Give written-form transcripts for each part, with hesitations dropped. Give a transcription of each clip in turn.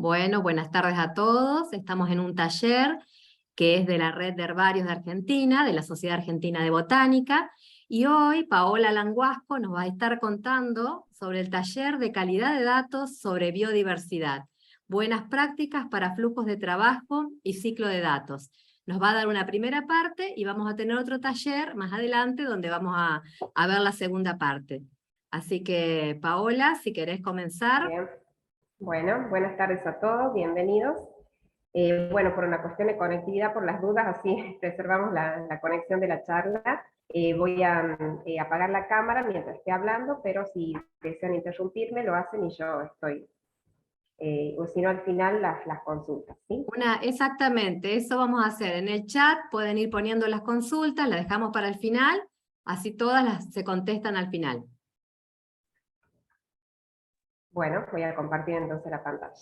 Bueno, buenas tardes a todos. Estamos en un taller que es de la Red de Herbarios de Argentina, de la Sociedad Argentina de Botánica, y hoy Paola Languasco nos va a estar contando sobre el taller de calidad de datos sobre biodiversidad, buenas prácticas para flujos de trabajo y ciclo de datos. Nos va a dar una primera parte y vamos a tener otro taller más adelante donde vamos a ver la segunda parte. Así que, Paola, si querés comenzar. Bien. Bueno, buenas tardes a todos, bienvenidos. Bueno, por una cuestión de conectividad, por las dudas, así preservamos la conexión de la charla. Voy a apagar la cámara mientras esté hablando, pero si desean interrumpirme, lo hacen y yo estoy. O si no, al final las consultas, ¿sí? Exactamente, eso vamos a hacer. En el chat pueden ir poniendo las consultas, las dejamos para el final, así todas se contestan al final. Bueno, voy a compartir entonces la pantalla.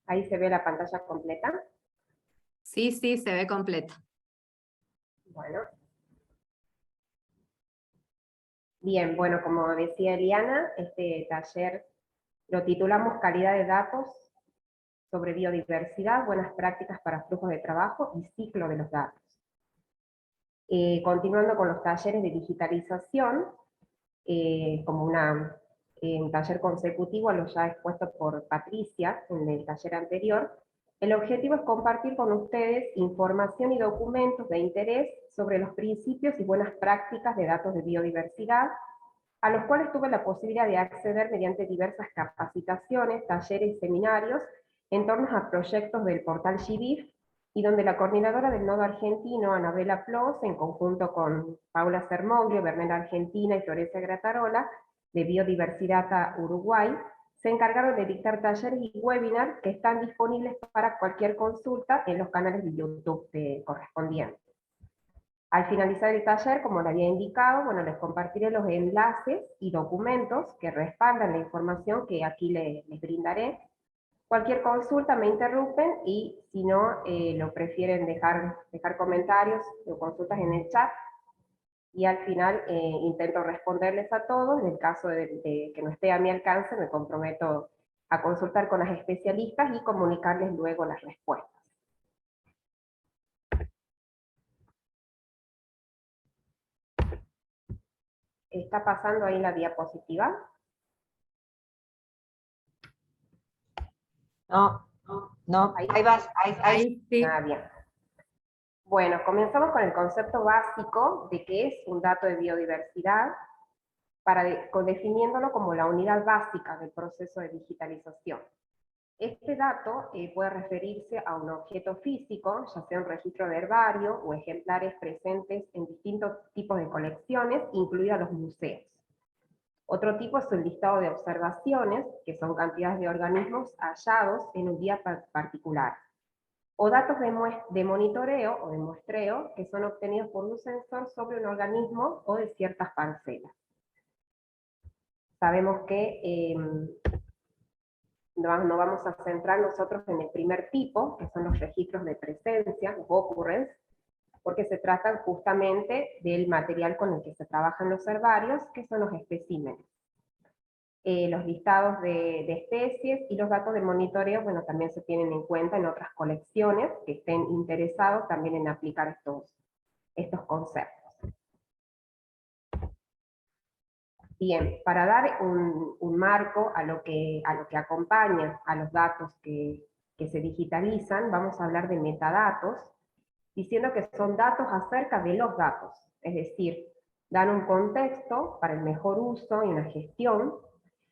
Ahí se ve la pantalla completa. Sí, se ve completa. Bueno. Bien, bueno, como decía Eliana, este taller lo titulamos Calidad de datos sobre biodiversidad, buenas prácticas para flujos de trabajo y ciclo de los datos. Continuando con los talleres de digitalización, como un taller consecutivo a lo ya expuesto por Patricia en el taller anterior, el objetivo es compartir con ustedes información y documentos de interés sobre los principios y buenas prácticas de datos de biodiversidad, a los cuales tuve la posibilidad de acceder mediante diversas capacitaciones, talleres y seminarios en torno a proyectos del portal GBIF, y donde la coordinadora del nodo argentino, Anabela Plos, en conjunto con Paula Sermoglio, Bernela Argentina y Florencia Gratarola, de Biodiversidad Uruguay, se encargaron de dictar talleres y webinars que están disponibles para cualquier consulta en los canales de YouTube correspondientes. Al finalizar el taller, como le había indicado, bueno, les compartiré los enlaces y documentos que respaldan la información que aquí les brindaré. Cualquier consulta me interrumpen y si no, lo prefieren dejar comentarios o consultas en el chat, y al final intento responderles a todos. En el caso de que no esté a mi alcance, me comprometo a consultar con las especialistas y comunicarles luego las respuestas. ¿Está pasando ahí la diapositiva? No, ahí vas, ahí. Sí. Ah, bien. Bueno, comenzamos con el concepto básico de qué es un dato de biodiversidad, definiéndolo como la unidad básica del proceso de digitalización. Este dato puede referirse a un objeto físico, ya sea un registro de herbario o ejemplares presentes en distintos tipos de colecciones, incluidos los museos. Otro tipo es un listado de observaciones, que son cantidades de organismos hallados en un día particular, o datos de monitoreo o de muestreo, que son obtenidos por un sensor sobre un organismo o de ciertas parcelas. Sabemos que no vamos a centrar nosotros en el primer tipo, que son los registros de presencia, los occurrence, porque se trata justamente del material con el que se trabajan los herbarios, que son los especímenes. Los listados de especies y los datos de monitoreo, bueno, también se tienen en cuenta en otras colecciones que estén interesados también en aplicar estos conceptos. Bien, para dar un marco a lo que acompaña a los datos que se digitalizan, vamos a hablar de metadatos, diciendo que son datos acerca de los datos, es decir, dan un contexto para el mejor uso y una gestión,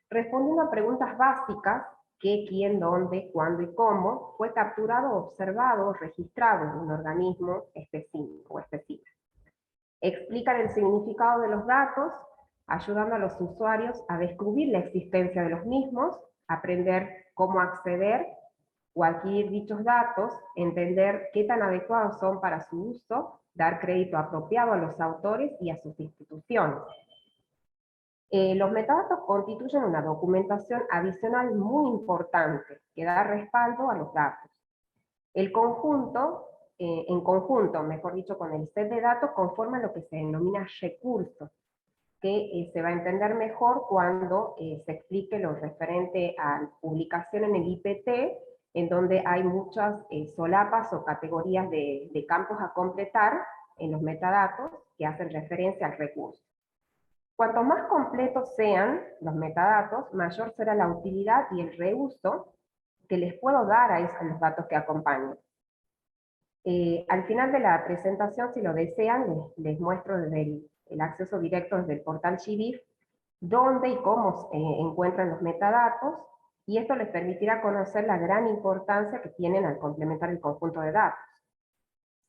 respondiendo a preguntas básicas: qué, quién, dónde, cuándo y cómo fue capturado, observado o registrado en un organismo específico o específico. Explican el significado de los datos, ayudando a los usuarios a descubrir la existencia de los mismos, aprender cómo acceder o adquirir dichos datos, entender qué tan adecuados son para su uso, dar crédito apropiado a los autores y a sus instituciones. Los metadatos constituyen una documentación adicional muy importante que da respaldo a los datos. El conjunto, en conjunto, mejor dicho, con el set de datos, conforman lo que se denomina recursos, que se va a entender mejor cuando se explique lo referente a publicación en el IPT, en donde hay muchas solapas o categorías de campos a completar en los metadatos que hacen referencia al recurso. Cuanto más completos sean los metadatos, mayor será la utilidad y el reuso que les puedo dar a los datos que acompañan. Al final de la presentación, si lo desean, les muestro desde el acceso directo desde el portal GBIF, dónde y cómo encuentran los metadatos, y esto les permitirá conocer la gran importancia que tienen al complementar el conjunto de datos.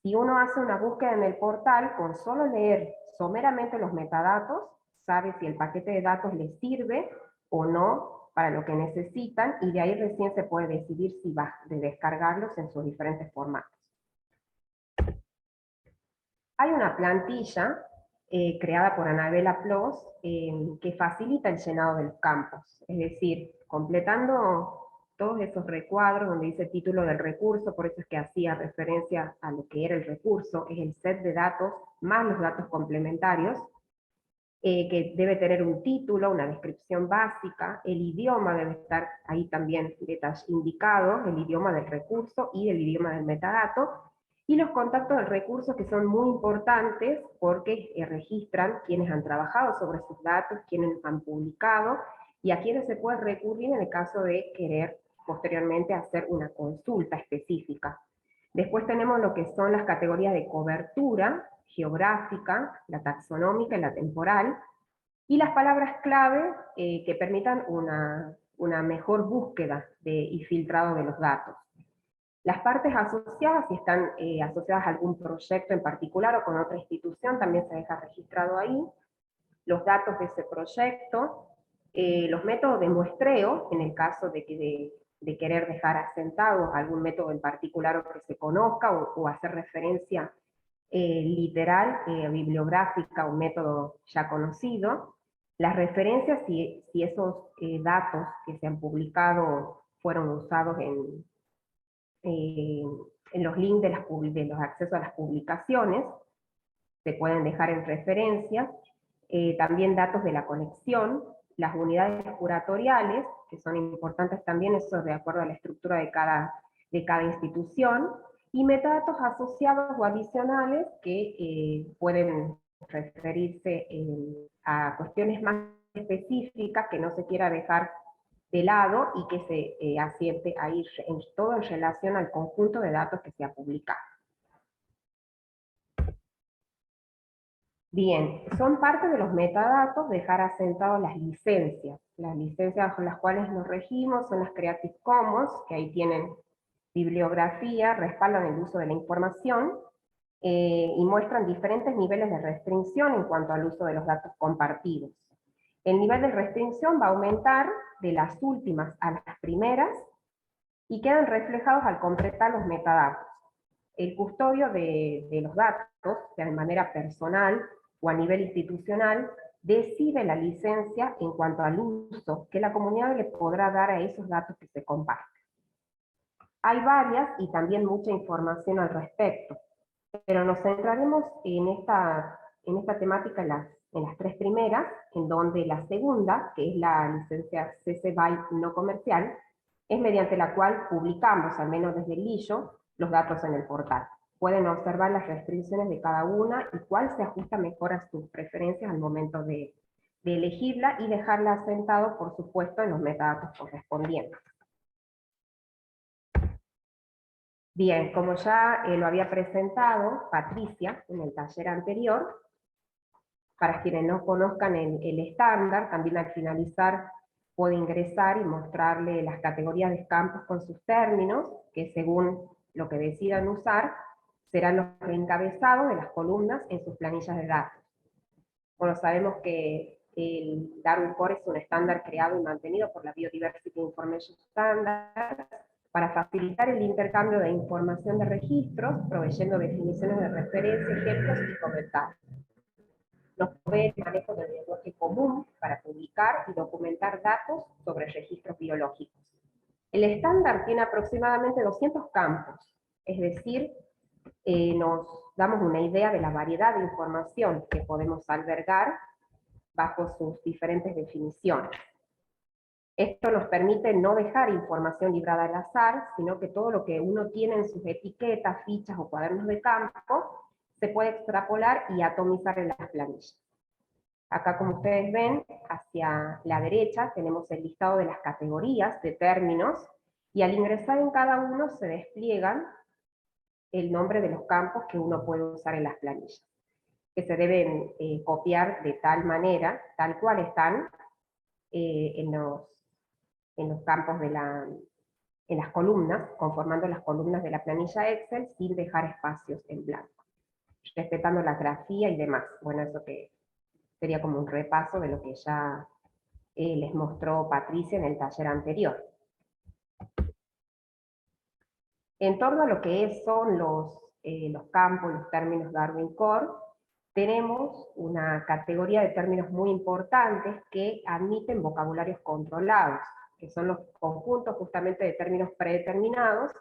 Si uno hace una búsqueda en el portal, con solo leer someramente los metadatos, sabe si el paquete de datos les sirve o no para lo que necesitan, y de ahí recién se puede decidir si va a descargarlos en sus diferentes formatos. Hay una plantilla creada por Anabela Plos que facilita el llenado de los campos, es decir, completando todos esos recuadros donde dice título del recurso, por eso es que hacía referencia a lo que era el recurso, es el set de datos más los datos complementarios, que debe tener un título, una descripción básica, el idioma debe estar ahí también indicado, el idioma del recurso y el idioma del metadato, y los contactos del recurso, que son muy importantes porque registran quienes han trabajado sobre sus datos, quienes han publicado, y a quienes se puede recurrir en el caso de querer posteriormente hacer una consulta específica. Después tenemos lo que son las categorías de cobertura, geográfica, la taxonómica y la temporal, y las palabras clave que permitan una mejor búsqueda y filtrado de los datos. Las partes asociadas, si están asociadas a algún proyecto en particular o con otra institución, también se deja registrado ahí, los datos de ese proyecto, los métodos de muestreo, en el caso de querer dejar asentado algún método en particular o que se conozca, o hacer referencia literal, bibliográfica a un método ya conocido, las referencias, si esos datos que se han publicado fueron usados en los links de los accesos a las publicaciones, se pueden dejar en referencias, también datos de la conexión, las unidades curatoriales, que son importantes también, eso de acuerdo a la estructura de cada institución, y metadatos asociados o adicionales que pueden referirse a cuestiones más específicas que no se quiera dejar de lado y que se asiente a ir todo en relación al conjunto de datos que se ha publicado. Bien, son parte de los metadatos dejar asentado las licencias. Las licencias bajo las cuales nos regimos son las Creative Commons, que ahí tienen bibliografía, respaldan el uso de la información, y muestran diferentes niveles de restricción en cuanto al uso de los datos compartidos. El nivel de restricción va a aumentar de las últimas a las primeras, y quedan reflejados al completar los metadatos. El custodio de los datos, sea de manera personal o a nivel institucional, decide la licencia en cuanto al uso que la comunidad le podrá dar a esos datos que se comparten. Hay varias y también mucha información al respecto, pero nos centraremos en esta temática en las tres primeras, en donde la segunda, que es la licencia CC BY no comercial, es mediante la cual publicamos, al menos desde el LIJO, los datos en el portal. Pueden observar las restricciones de cada una y cuál se ajusta mejor a sus preferencias al momento de elegirla y dejarla asentado, por supuesto, en los metadatos correspondientes. Bien, como ya lo había presentado Patricia en el taller anterior, para quienes no conozcan el estándar, también al finalizar puede ingresar y mostrarle las categorías de campos con sus términos, que según lo que decidan usar, serán los reencabezados de las columnas en sus planillas de datos. Bueno, sabemos que el Darwin Core es un estándar creado y mantenido por la Biodiversity Information Standard para facilitar el intercambio de información de registros, proveyendo definiciones de referencia, ejemplos y comentarios. nos provee el manejo del lenguaje común para publicar y documentar datos sobre registros biológicos. El estándar tiene aproximadamente 200 campos, es decir, nos damos una idea de la variedad de información que podemos albergar bajo sus diferentes definiciones. Esto nos permite no dejar información librada al azar, sino que todo lo que uno tiene en sus etiquetas, fichas o cuadernos de campo se puede extrapolar y atomizar en las planillas. Acá, como ustedes ven, hacia la derecha tenemos el listado de las categorías de términos, y al ingresar en cada uno se despliegan el nombre de los campos que uno puede usar en las planillas, que se deben copiar de tal manera, tal cual están en los campos en las columnas, conformando las columnas de la planilla Excel, sin dejar espacios en blanco, respetando la grafía y demás. Bueno, eso que sería como un repaso de lo que ya les mostró Patricia en el taller anterior. En torno a lo que son los campos, los términos Darwin Core, tenemos una categoría de términos muy importantes que admiten vocabularios controlados, que son los conjuntos justamente de términos predeterminados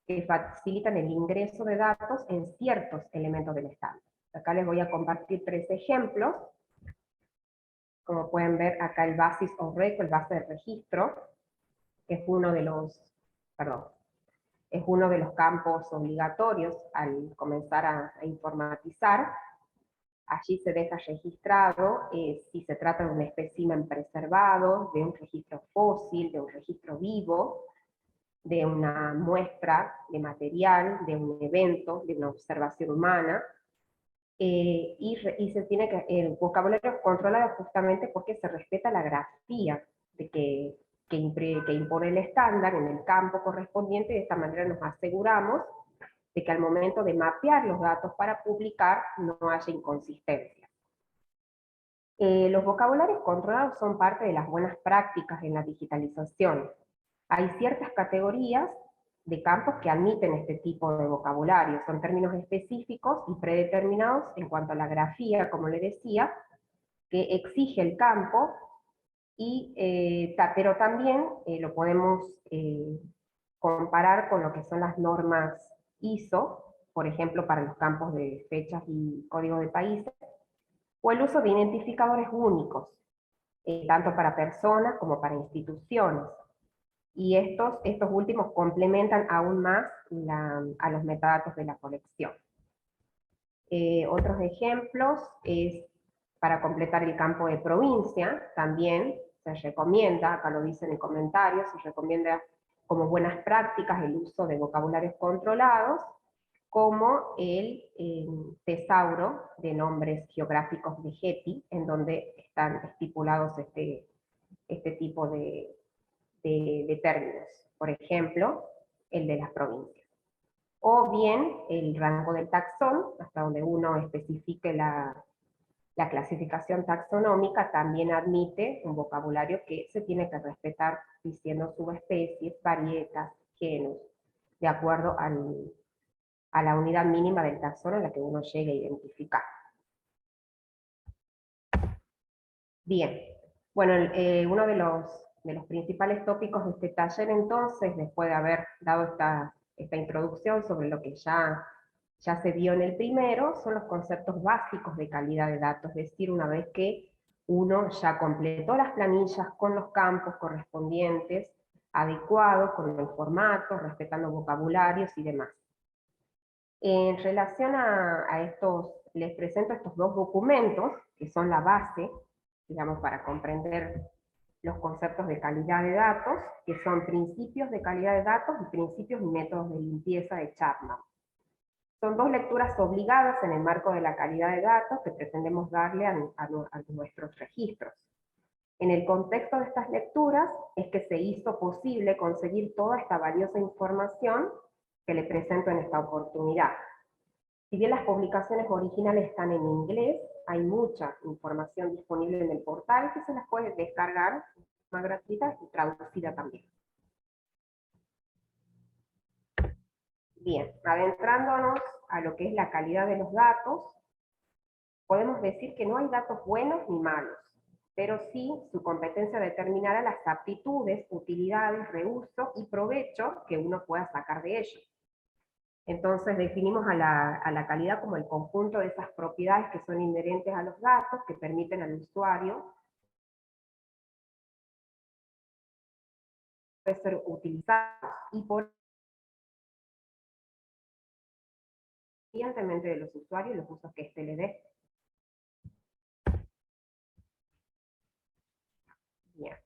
que facilitan el ingreso de datos en ciertos elementos del estándar. Acá les voy a compartir 3 ejemplos. Como pueden ver acá el basis of record, el base de registro, que es uno de los, es uno de los campos obligatorios al comenzar a informatizar. Allí se deja registrado si se trata de un espécimen preservado, de un registro fósil, de un registro vivo, de una muestra de material, de un evento, de una observación humana, y se tiene que, el vocabulario controlado justamente porque se respeta la grafía de que impone el estándar en el campo correspondiente. De esta manera nos aseguramos de que al momento de mapear los datos para publicar no haya inconsistencias. Los vocabularios controlados son parte de las buenas prácticas en la digitalización. Hay ciertas categorías de campos que admiten este tipo de vocabulario. Son términos específicos y predeterminados en cuanto a la grafía, como le decía, que exige el campo, pero también lo podemos comparar con lo que son las normas ISO, por ejemplo, para los campos de fechas y códigos de países, o el uso de identificadores únicos, tanto para personas como para instituciones. Y estos últimos complementan aún más a los metadatos de la colección. Otros ejemplos es para completar el campo de provincia. También se recomienda, acá lo dice en el comentario, se recomienda como buenas prácticas el uso de vocabularios controlados, como el tesauro de nombres geográficos de Getty, en donde están estipulados este tipo de términos. Por ejemplo, el de las provincias. O bien el rango del taxón, hasta donde uno especifique la clasificación taxonómica, también admite un vocabulario que se tiene que respetar diciendo subespecies, varietas, genus, de acuerdo a la unidad mínima del taxón en la que uno llegue a identificar. Bien, bueno, uno de los principales tópicos de este taller entonces, después de haber dado esta introducción sobre lo que ya se vio en el primero, son los conceptos básicos de calidad de datos, es decir, una vez que uno ya completó las planillas con los campos correspondientes, adecuados, con el formato, respetando vocabularios y demás. En relación a estos, les presento estos 2 documentos, que son la base, digamos, para comprender los conceptos de calidad de datos, que son principios de calidad de datos y principios y métodos de limpieza de Chapman. Son 2 lecturas obligadas en el marco de la calidad de datos que pretendemos darle a nuestros registros. En el contexto de estas lecturas es que se hizo posible conseguir toda esta valiosa información que le presento en esta oportunidad. Si bien las publicaciones originales están en inglés, hay mucha información disponible en el portal que se las puede descargar de forma gratuita y traducida también. Bien, adentrándonos a lo que es la calidad de los datos, podemos decir que no hay datos buenos ni malos, pero sí su competencia determinará las aptitudes, utilidades, reuso y provecho que uno pueda sacar de ellos. Entonces definimos a la calidad como el conjunto de esas propiedades que son inherentes a los datos, que permiten al usuario ser utilizados y por independientemente de los usuarios y los usos que éste le dé. Bien.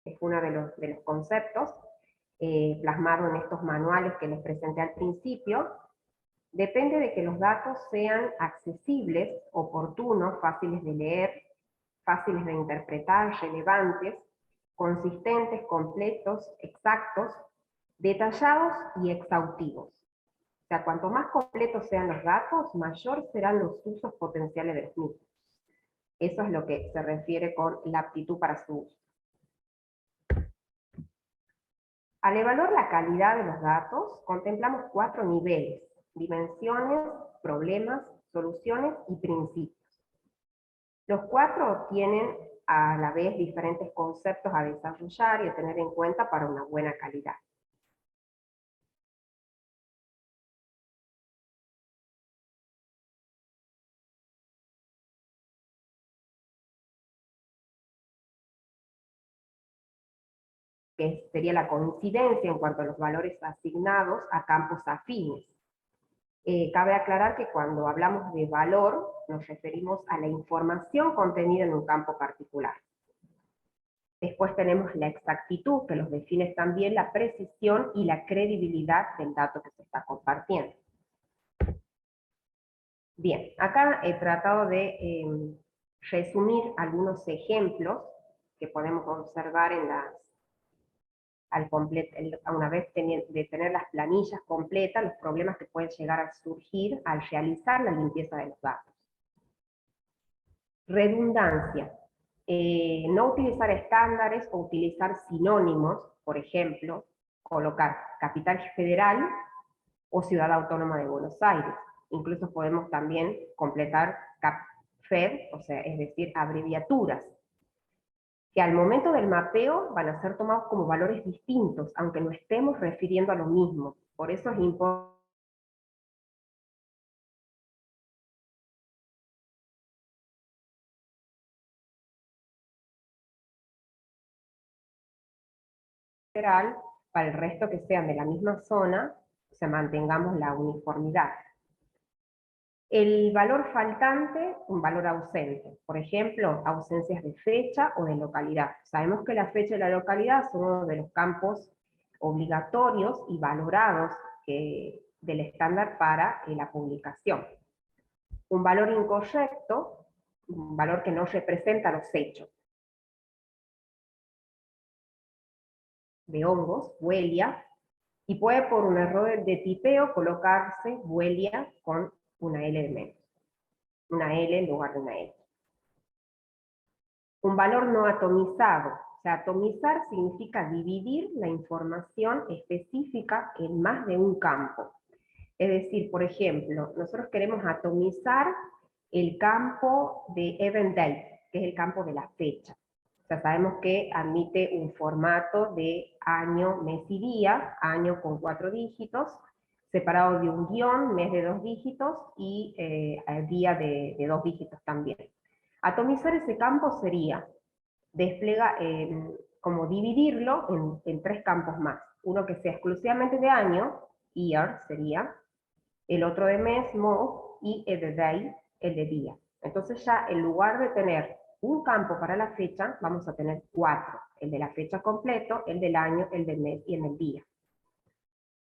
Es uno de los conceptos plasmado en estos manuales que les presenté al principio. Depende de que los datos sean accesibles, oportunos, fáciles de leer, fáciles de interpretar, relevantes, consistentes, completos, exactos, detallados y exhaustivos. O sea, cuanto más completos sean los datos, mayor serán los usos potenciales de los mismos. Eso es lo que se refiere con la aptitud para su uso. Al evaluar la calidad de los datos, contemplamos 4 niveles: dimensiones, problemas, soluciones y principios. Los 4 tienen a la vez diferentes conceptos a desarrollar y a tener en cuenta para una buena calidad. Que sería la coincidencia en cuanto a los valores asignados a campos afines. Cabe aclarar que cuando hablamos de valor, nos referimos a la información contenida en un campo particular. Después tenemos la exactitud, que los define también la precisión y la credibilidad del dato que se está compartiendo. Bien, acá he tratado de resumir algunos ejemplos que podemos observar en una vez de tener las planillas completas, los problemas que pueden llegar a surgir al realizar la limpieza de los datos. Redundancia. No utilizar estándares o utilizar sinónimos, por ejemplo, colocar Capital Federal o Ciudad Autónoma de Buenos Aires. Incluso podemos también completar CAPFED, o sea, es decir, abreviaturas, que al momento del mapeo van a ser tomados como valores distintos, aunque no estemos refiriendo a lo mismo. Por eso es importante para el resto que sean de la misma zona, o sea, mantengamos la uniformidad. El valor faltante, un valor ausente. Por ejemplo, ausencias de fecha o de localidad. Sabemos que la fecha y la localidad son uno de los campos obligatorios y valorados del estándar para la publicación. Un valor incorrecto, un valor que no representa los hechos. De hongos, huelia, y puede por un error de tipeo colocarse huelia con una L de menos. Una L en lugar de una L. Un valor no atomizado. O sea, atomizar significa dividir la información específica en más de un campo. Es decir, por ejemplo, nosotros queremos atomizar el campo de event date, que es el campo de la fecha. O sea, sabemos que admite un formato de año, mes y día, año con 4 dígitos, separado de un guión, mes de 2 dígitos y día de 2 dígitos también. Atomizar ese campo sería como dividirlo en 3 campos más. Uno que sea exclusivamente de año, year sería, el otro de mes, month, y el de day, el de día. Entonces ya en lugar de tener un campo para la fecha, vamos a tener 4. El de la fecha completo, el del año, el del mes y el del día.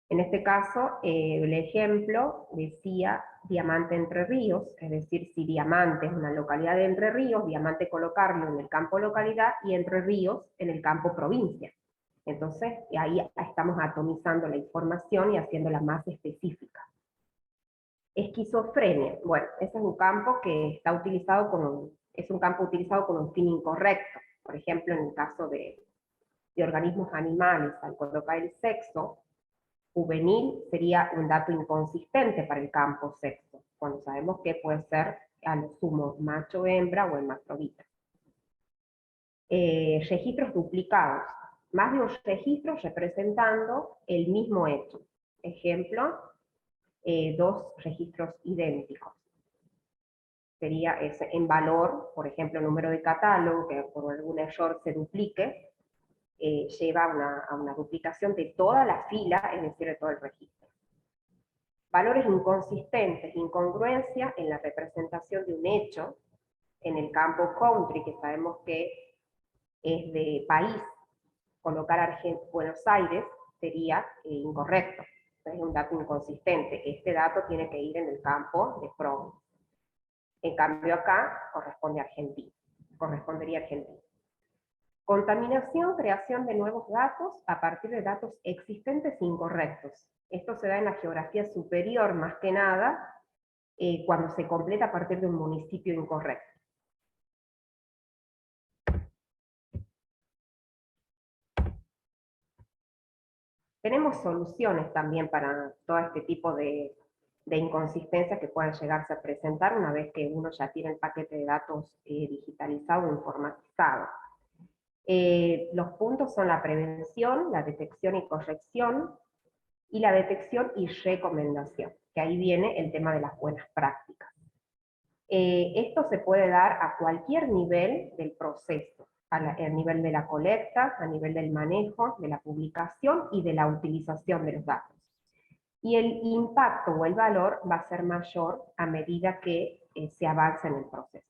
En este caso, el ejemplo decía Diamante Entre Ríos, es decir, si Diamante es una localidad de Entre Ríos, Diamante colocarlo en el campo localidad y Entre Ríos en el campo provincia. Entonces, ahí estamos atomizando la información y haciéndola más específica. Esquizofrenia. Bueno, ese es un campo que está utilizado con un fin incorrecto. Por ejemplo, en el caso de organismos animales, al colocar el sexo, Juvenil sería un dato inconsistente para el campo sexo, cuando sabemos que puede ser a lo sumo macho hembra o hermafrodita. Registros duplicados, más de un registro representando el mismo hecho. Ejemplo, dos registros idénticos. Sería ese, en valor, por ejemplo, el número de catálogo, que por algún error se duplique, lleva a una duplicación de toda la fila, es decir, de todo el registro. Valores inconsistentes, incongruencia en la representación de un hecho, en el campo country, que sabemos que es de país, colocar Buenos Aires sería incorrecto, es un dato inconsistente, este dato tiene que ir en el campo de province. En cambio acá correspondería a Argentina. Contaminación, creación de nuevos datos a partir de datos existentes incorrectos. Esto se da en la geografía superior más que nada, cuando se completa a partir de un municipio incorrecto. Tenemos soluciones también para todo este tipo de inconsistencias que puedan llegarse a presentar una vez que uno ya tiene el paquete de datos digitalizado o informatizado. Los puntos son la prevención, la detección y corrección, y la detección y recomendación, que ahí viene el tema de las buenas prácticas. Esto se puede dar a cualquier nivel del proceso, a nivel de la colecta, a nivel del manejo, de la publicación y de la utilización de los datos. Y el impacto o el valor va a ser mayor a medida que se avanza en el proceso.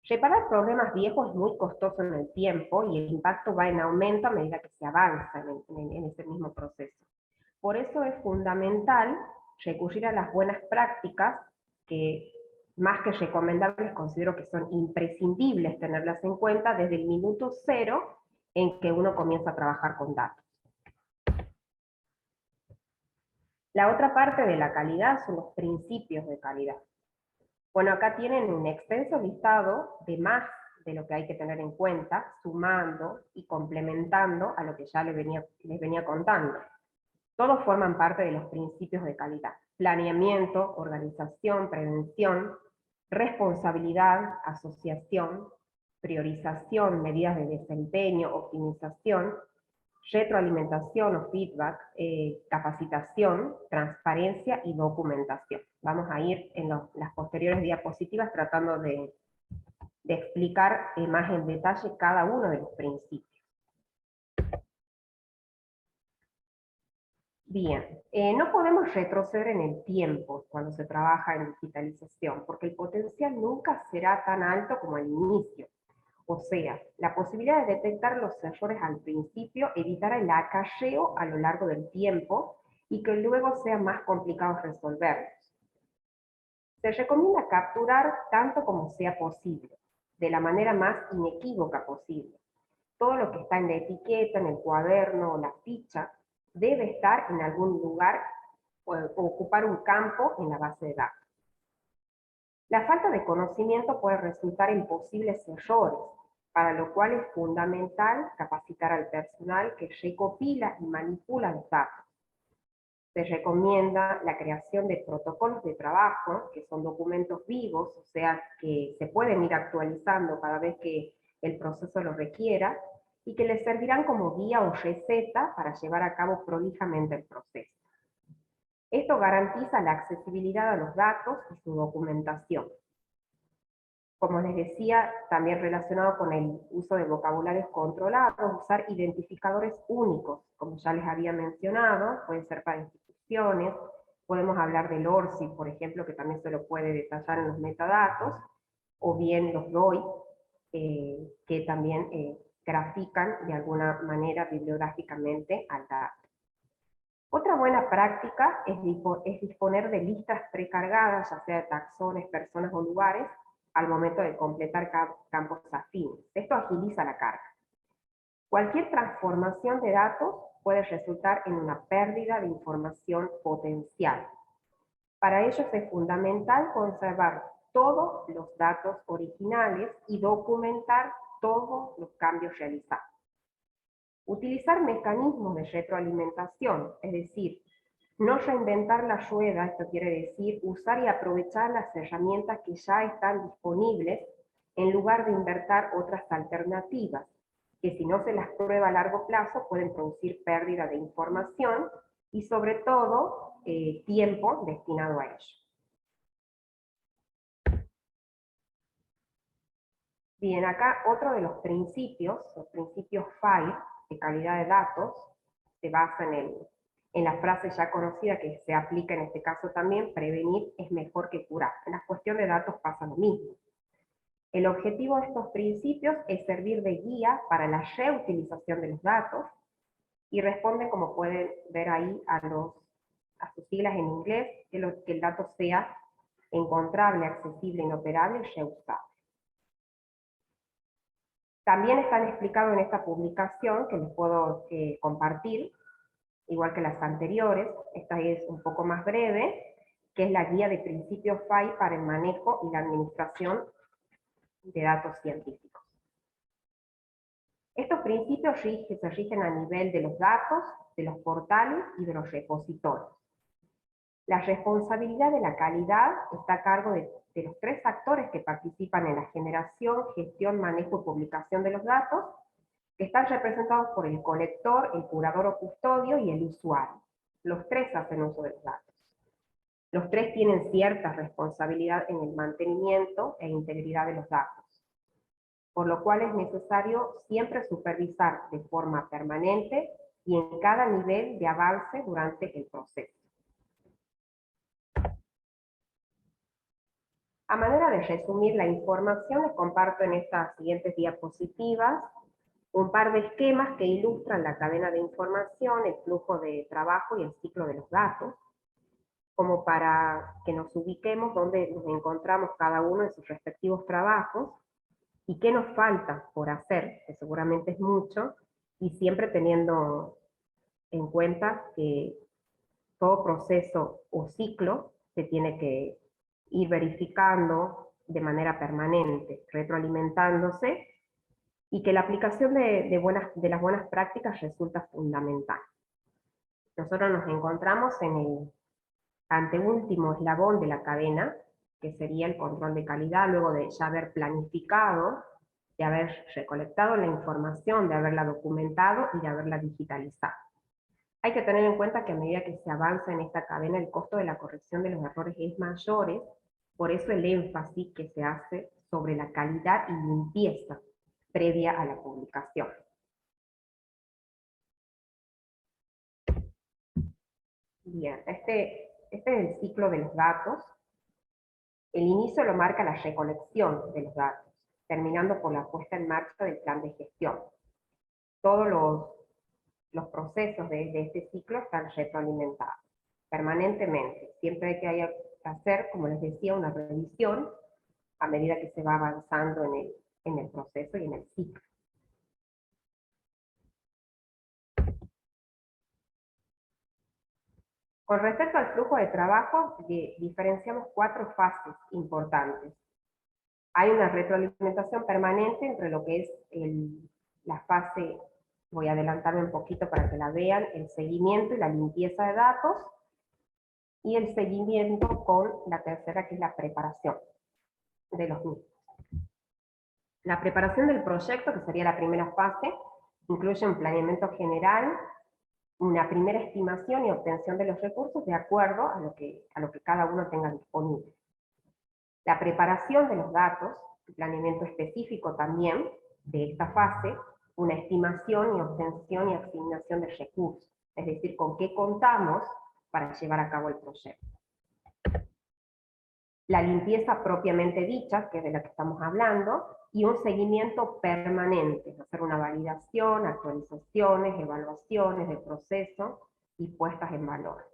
Reparar problemas viejos es muy costoso en el tiempo y el impacto va en aumento a medida que se avanza en ese mismo proceso. Por eso es fundamental recurrir a las buenas prácticas, que más que recomendables considero que son imprescindibles tenerlas en cuenta desde el minuto cero en que uno comienza a trabajar con datos. La otra parte de la calidad son los principios de calidad. Bueno, acá tienen un extenso listado de más de lo que hay que tener en cuenta, sumando y complementando a lo que ya les venía contando. Todos forman parte de los principios de calidad: planeamiento, organización, prevención, responsabilidad, asociación, priorización, medidas de desempeño, optimización, retroalimentación o feedback, capacitación, transparencia y documentación. Vamos a ir en las posteriores diapositivas tratando de explicar más en detalle cada uno de los principios. Bien, no podemos retroceder en el tiempo cuando se trabaja en digitalización, porque el potencial nunca será tan alto como al inicio. O sea, la posibilidad de detectar los errores al principio evitará el acarreo a lo largo del tiempo y que luego sea más complicado resolverlos. Se recomienda capturar tanto como sea posible, de la manera más inequívoca posible. Todo lo que está en la etiqueta, en el cuaderno o la ficha, debe estar en algún lugar o ocupar un campo en la base de datos. La falta de conocimiento puede resultar en posibles errores, para lo cual es fundamental capacitar al personal que recopila y manipula los datos. Se recomienda la creación de protocolos de trabajo, que son documentos vivos, o sea, que se pueden ir actualizando cada vez que el proceso lo requiera, y que les servirán como guía o receta para llevar a cabo prolijamente el proceso. Esto garantiza la accesibilidad a los datos y su documentación. Como les decía, también relacionado con el uso de vocabularios controlados, usar identificadores únicos, como ya les había mencionado, pueden ser para instituciones, podemos hablar del ORCID, por ejemplo, que también se lo puede detallar en los metadatos, o bien los DOI, que también grafican de alguna manera bibliográficamente al dato. Otra buena práctica es disponer de listas precargadas, ya sea de taxones, personas o lugares, al momento de completar campos afines. Esto agiliza la carga. Cualquier transformación de datos puede resultar en una pérdida de información potencial. Para ello es fundamental conservar todos los datos originales y documentar todos los cambios realizados. Utilizar mecanismos de retroalimentación, es decir, no reinventar la rueda, esto quiere decir usar y aprovechar las herramientas que ya están disponibles en lugar de inventar otras alternativas, que si no se las prueba a largo plazo pueden producir pérdida de información y sobre todo tiempo destinado a ello. Bien, acá otro de los principios, los principios FAIR de calidad de datos, se basa en la frase ya conocida que se aplica en este caso también: prevenir es mejor que curar. En la cuestión de datos pasa lo mismo. El objetivo de estos principios es servir de guía para la reutilización de los datos y responden, como pueden ver ahí, a sus siglas en inglés, que el dato sea encontrable, accesible, inoperable y reusable. También están explicados en esta publicación, que les puedo compartir, igual que las anteriores. Esta es un poco más breve, que es la guía de principios FAIR para el manejo y la administración de datos científicos. Estos principios se rigen a nivel de los datos, de los portales y de los repositorios. La responsabilidad de la calidad está a cargo de los tres actores que participan en la generación, gestión, manejo y publicación de los datos, que están representados por el colector, el curador o custodio y el usuario. Los tres hacen uso de los datos. Los tres tienen cierta responsabilidad en el mantenimiento e integridad de los datos, por lo cual es necesario siempre supervisar de forma permanente y en cada nivel de avance durante el proceso. A manera de resumir la información, les comparto en estas siguientes diapositivas un par de esquemas que ilustran la cadena de información, el flujo de trabajo y el ciclo de los datos, como para que nos ubiquemos dónde nos encontramos cada uno en sus respectivos trabajos y qué nos falta por hacer, que seguramente es mucho, y siempre teniendo en cuenta que todo proceso o ciclo se tiene que ir verificando de manera permanente, retroalimentándose, y que la aplicación de las buenas prácticas resulta fundamental. Nosotros nos encontramos en el anteúltimo eslabón de la cadena, que sería el control de calidad, luego de ya haber planificado, de haber recolectado la información, de haberla documentado y de haberla digitalizado. Hay que tener en cuenta que a medida que se avanza en esta cadena, el costo de la corrección de los errores es mayor, por eso el énfasis que se hace sobre la calidad y limpieza previa a la publicación. Bien, este es el ciclo de los datos. El inicio lo marca la recolección de los datos, terminando por la puesta en marcha del plan de gestión. Todos los procesos de este ciclo están retroalimentados permanentemente. Siempre hay que hacer, como les decía, una revisión a medida que se va avanzando en el proceso y en el ciclo. Con respecto al flujo de trabajo, diferenciamos 4 fases importantes. Hay una retroalimentación permanente entre lo que es la fase, voy a adelantarme un poquito para que la vean, el seguimiento y la limpieza de datos, y el seguimiento con la tercera, que es la preparación de los mismos. La preparación del proyecto, que sería la primera fase, incluye un planeamiento general, una primera estimación y obtención de los recursos de acuerdo a lo que cada uno tenga disponible. La preparación de los datos, el planeamiento específico también de esta fase, una estimación y obtención y asignación de recursos, es decir, con qué contamos para llevar a cabo el proyecto. La limpieza propiamente dicha, que es de la que estamos hablando, y un seguimiento permanente, hacer una validación, actualizaciones, evaluaciones del proceso y puestas en valor.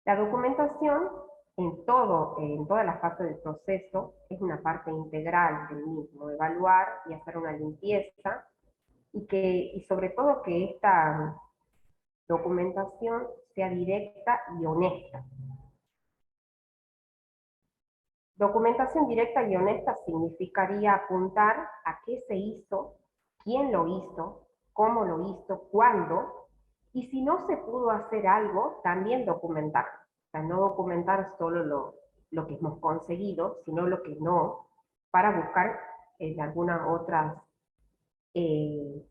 La documentación en toda la fase del proceso es una parte integral del mismo, evaluar y hacer una limpieza, y sobre todo que esta documentación sea directa y honesta. Documentación directa y honesta significaría apuntar a qué se hizo, quién lo hizo, cómo lo hizo, cuándo, y si no se pudo hacer algo, también documentar. O sea, no documentar solo lo que hemos conseguido, sino lo que no, para buscar en algunas otras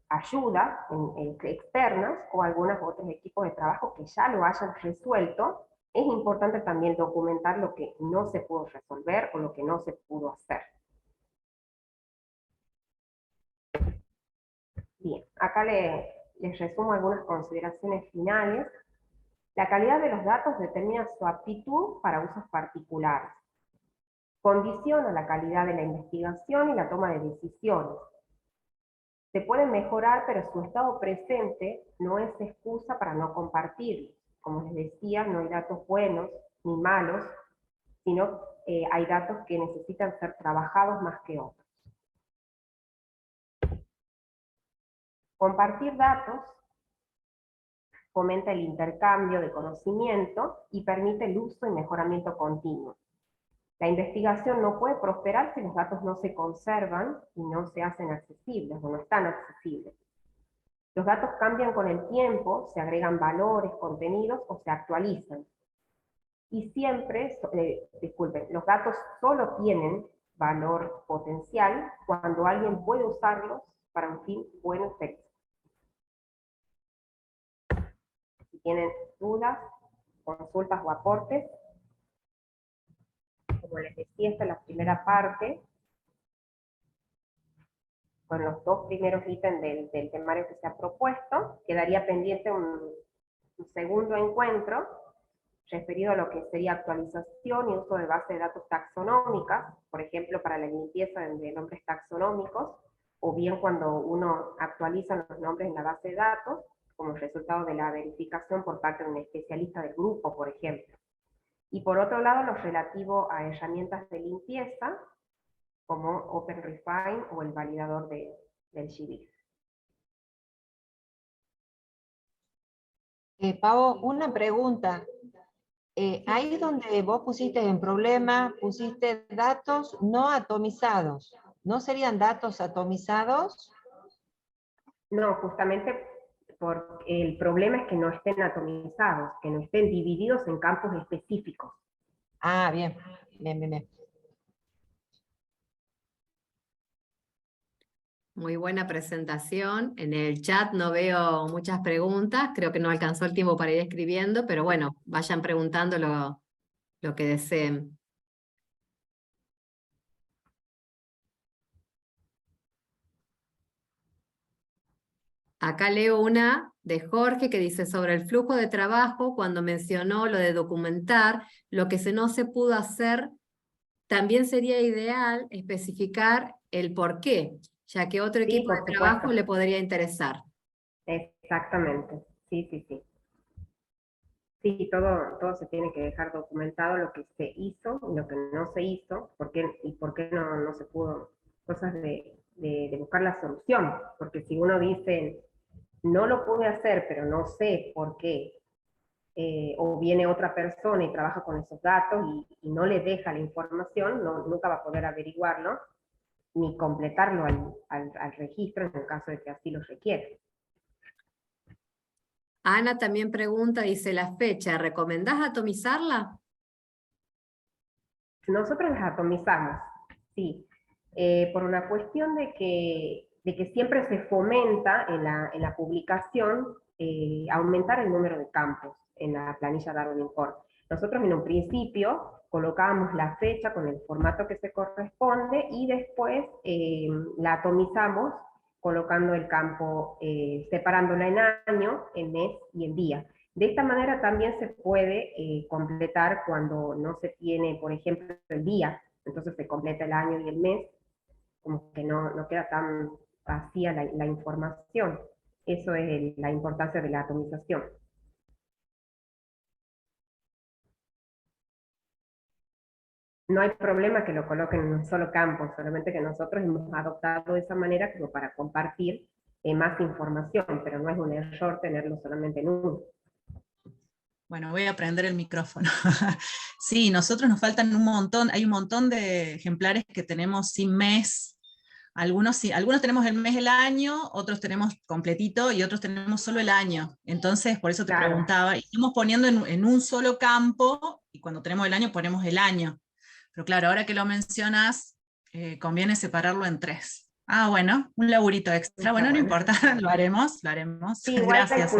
ayudas externas o algunos otros equipos de trabajo que ya lo hayan resuelto. Es importante también documentar lo que no se pudo resolver o lo que no se pudo hacer. Bien, acá les resumo algunas consideraciones finales. La calidad de los datos determina su aptitud para usos particulares. Condiciona la calidad de la investigación y la toma de decisiones. Se puede mejorar, pero su estado presente no es excusa para no compartirlo. Como les decía, no hay datos buenos ni malos, sino hay datos que necesitan ser trabajados más que otros. Compartir datos fomenta el intercambio de conocimiento y permite el uso y mejoramiento continuo. La investigación no puede prosperar si los datos no se conservan y no se hacen accesibles o no están accesibles. Los datos cambian con el tiempo, se agregan valores, contenidos o se actualizan. Y siempre, disculpen, los datos solo tienen valor potencial cuando alguien puede usarlos para un fin bueno y feliz. Si tienen dudas, consultas o aportes, como les decía, esta es la primera parte, con los dos primeros ítems del temario que se ha propuesto. Quedaría pendiente un segundo encuentro, referido a lo que sería actualización y uso de bases de datos taxonómicas, por ejemplo, para la limpieza de nombres taxonómicos, o bien cuando uno actualiza los nombres en la base de datos, como resultado de la verificación por parte de un especialista del grupo, por ejemplo. Y por otro lado, lo relativo a herramientas de limpieza, como OpenRefine o el validador del GDIF. Pau, una pregunta. Ahí donde vos pusiste en problema, pusiste datos no atomizados. ¿No serían datos atomizados? No, justamente porque el problema es que no estén atomizados, que no estén divididos en campos específicos. Ah, bien, bien, bien, bien. Muy buena presentación. En el chat no veo muchas preguntas, creo que no alcanzó el tiempo para ir escribiendo, pero bueno, vayan preguntando lo que deseen. Acá leo una de Jorge que dice sobre el flujo de trabajo, cuando mencionó lo de documentar, lo que no se pudo hacer, también sería ideal especificar el por qué, ya que otro Sí, equipo por de supuesto. trabajo le podría interesar. Exactamente, sí. Sí, todo se tiene que dejar documentado, lo que se hizo y lo que no se hizo, y por qué no se pudo, cosas de buscar la solución, porque si uno dice, no lo pude hacer, pero no sé por qué, o viene otra persona y trabaja con esos datos y no le deja la información, nunca va a poder averiguarlo, ni completarlo al registro en el caso de que así lo requiera. Ana también pregunta, dice la fecha, ¿recomendás atomizarla? Nosotros las atomizamos, sí, por una cuestión de que siempre se fomenta en la publicación aumentar el número de campos en la planilla Darwin Import. Nosotros en un principio colocábamos la fecha con el formato que se corresponde y después la atomizamos colocando el campo, separándola en año, en mes y en día. De esta manera también se puede completar cuando no se tiene, por ejemplo, el día, entonces se completa el año y el mes, como que no queda tan vacía la información. Eso es la importancia de la atomización. No hay problema que lo coloquen en un solo campo, solamente que nosotros hemos adoptado de esa manera como para compartir más información, pero no es un error tenerlo solamente en uno. Bueno, voy a prender el micrófono. Sí, nosotros nos faltan un montón, hay un montón de ejemplares que tenemos sin mes, Algunos sí, algunos tenemos el mes del año, otros tenemos completito y otros tenemos solo el año. Entonces, por eso te Claro. preguntaba, y estamos poniendo en un solo campo, y cuando tenemos el año ponemos el año. Pero claro, ahora que lo mencionas, conviene separarlo en 3. Ah, bueno, un laburito extra. Está Bueno, no bueno. importa, lo haremos, lo haremos. Sí, igual Gracias.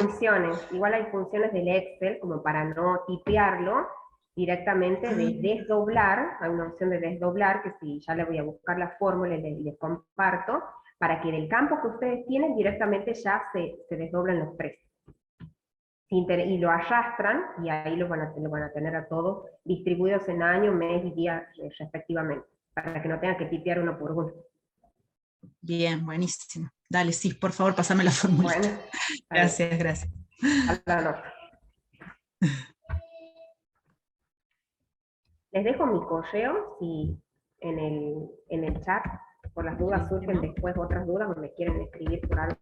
igual hay funciones del Excel, como para no tipearlo, directamente de desdoblar, hay una opción de desdoblar, que si ya le voy a buscar la fórmula y les comparto, para que del campo que ustedes tienen directamente ya se desdoblan los precios. Y lo arrastran, y ahí lo van a tener a todos distribuidos en año, mes y día respectivamente, para que no tengan que tipear uno por uno. Bien, buenísimo. Dale, sí, por favor, pasame la fórmula. Bueno, Gracias, gracias. a la nota. Les dejo mi correo si en el chat, por las dudas surgen después otras dudas o me quieren escribir por algo.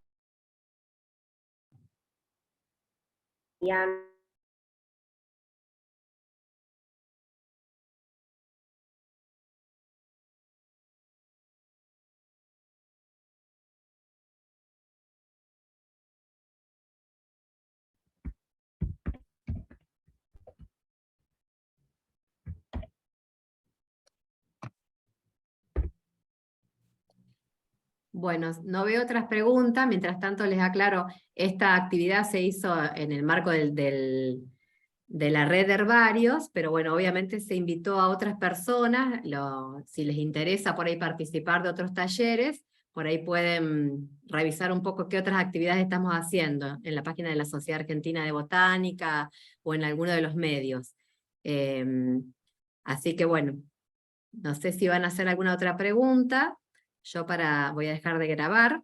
Bueno, no veo otras preguntas, mientras tanto les aclaro, esta actividad se hizo en el marco de la red de herbarios, pero bueno, obviamente se invitó a otras personas, si les interesa por ahí participar de otros talleres, por ahí pueden revisar un poco qué otras actividades estamos haciendo en la página de la Sociedad Argentina de Botánica o en alguno de los medios. Así que bueno, no sé si van a hacer alguna otra pregunta. Yo voy a dejar de grabar.